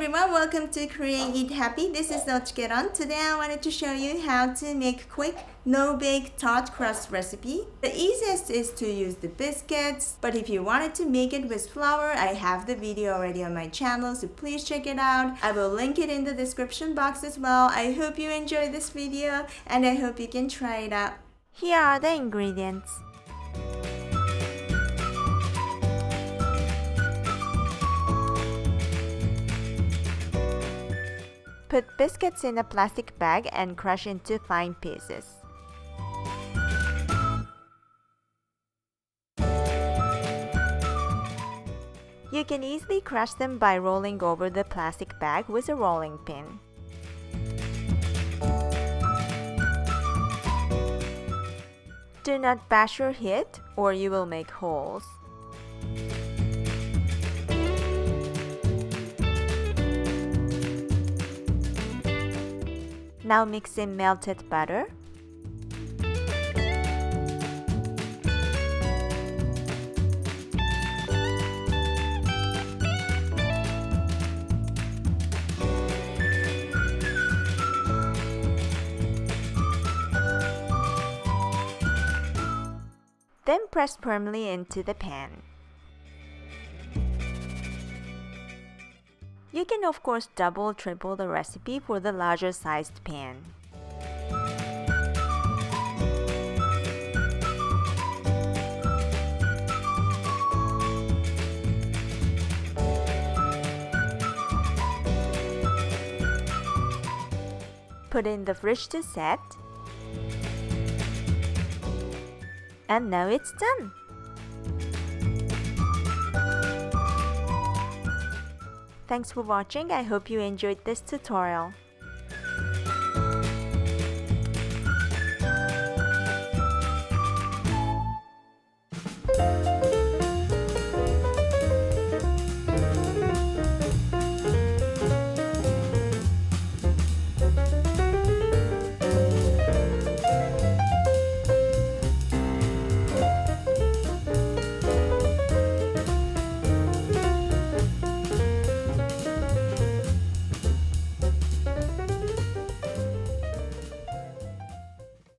everyone, welcome to Korean Eat Happy. This is OCHIKERON. Today I wanted to show you how to make quick, no-bake tart crust recipe. The easiest is to use the biscuits, but if you wanted to make it with flour, I have the video already on my channel, so please check it out. I will link it in the description box as well. I hope you enjoyed this video and I hope you can try it out. Here are the ingredients. Put biscuits in a plastic bag and crush into fine pieces. You can easily crush them by rolling over the plastic bag with a rolling pin. Do not bash or hit, or you will make holes. Now mix in melted butter, then press firmly into the pan. You can of course double, triple the recipe for the larger sized pan. Put in the fridge to set. And now it's done! Thanks for watching. I hope you enjoyed this tutorial.